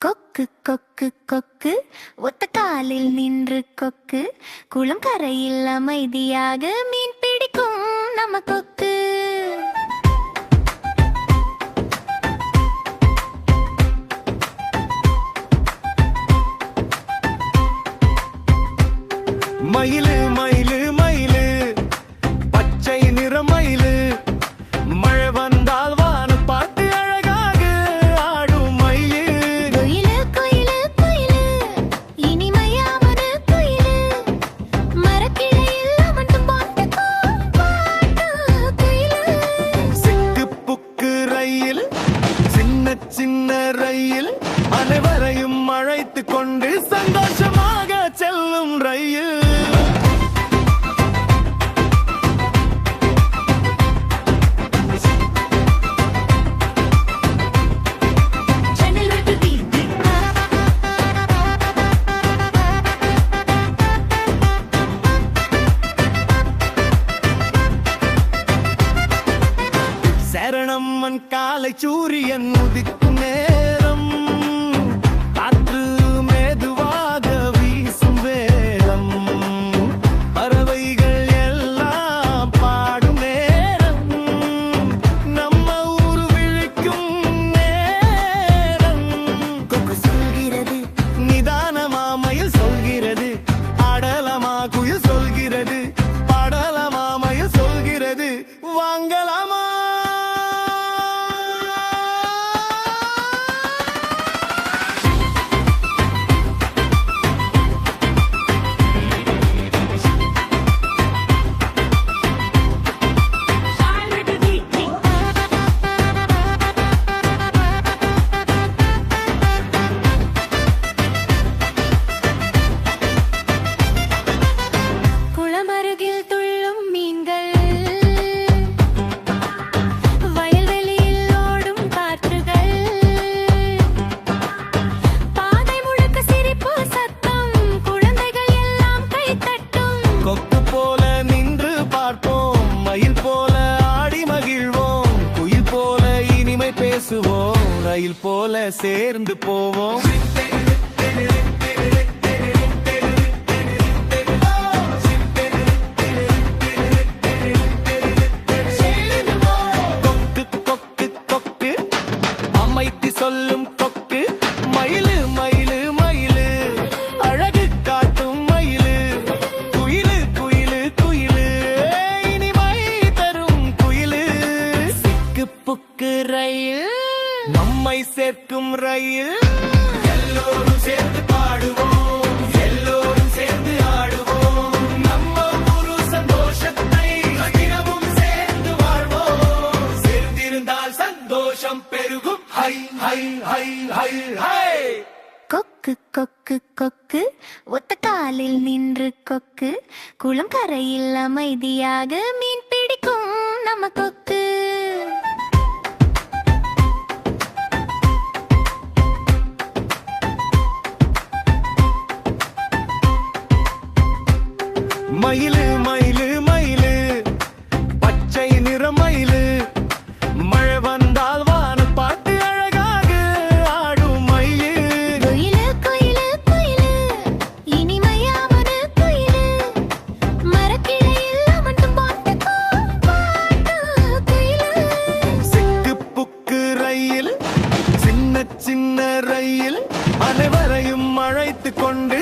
கொக்கு கொக்கு கொக்கு ஒத்த காலில் நின்று கொக்கு குளம் கரையில் அமைதியாக மீன் பிடிக்கும் நம்ம கொக்கு. மயிலு மயிலு மயிலு பச்சை நிற மயிலு மழை வந்தால் வான பாட்டு அழகாக ஆடும் மயிலு. குயிலு குயிலு குயிலு இனிமையாவன குயிலு மரக்கிளையில் அமர்ந்தும் பாட்டு குயிலு. சிக்கு புக்கு ரயில் சின்ன சின்ன ரயில் அனைவரையும் அழைத்து கொண்டு சந்தோஷமாக செல்லும் ரயில். சரணம்மன் காலை சூரியன் உதிக்கும் நேரம் காற்று மெதுவாக வீசும் வேளம் பறவைகள் எல்லாம் பாடும் நேரம் நம்ம ஊர் விழிக்கும் நேரம். கொக்கு சொல்கிறது நிதானமா மயில் சொல்கிறது ஆடலமா குயில் சொல்கிறது பாடலமா மயில் சொல்கிறது வாங்கலாமா. குளமருகில் துள்ளும் மீன்கள் வயல்வெளியில் ஓடும் காற்றுகள் பாதை முழுக்க சிரிப்பு சத்தம் குழந்தைகள் எல்லாம் கை தட்டும். கொக்கு போல நின்று பார்ப்போம் மயில் போல ஆடி மகிழ்வோம் குயில் போல இனிமை பேசுவோம் ரயில் போல சேர்ந்து போவோம். கொக்கு கொக்கு கொக்கு அமைத்தி சொல்லும் கொக்கு மயிலு மயிலு மயிலு அழகு காட்டும் மயிலு குயிலு குயிலு குயிலு இனிமை தரும் குயிலு. சிக்கு புக்கு ரயில் நம்மை சேர்க்கும் ரயில் எல்லோரும் சேர்ந்து பாடுவோம் எல்லோரும் சேர்ந்து ஆடுவோம் நம்ம ஊரு சந்தோஷத்தை தினமும் சேர்ந்து வாழ்வோம். சேர்ந்திருந்தால் சந்தோஷம் பெருகும் high high high high high. கொக்கு கொக்கு கொக்கு ஒத்த காலில் நின்று கொக்கு குளம் கரையில் அமைதியாக மீன் பிடிக்கும் நம்ம கொக்கு. மயிலு மயிலு மயிலு பச்சை நிற மயிலு மழை வந்தால் வான பாட்டு அழகாக ஆடும் மயிலு. குயிலு குயிலு குயிலு இனிமையாவன குயிலு மரக்கிளையில் அமர்ந்தும் பாட்டு குயிலு. சிக்கு புக்கு ரயில் சின்ன சின்ன ரயில் அனைவரையும் அழைத்து கொண்டு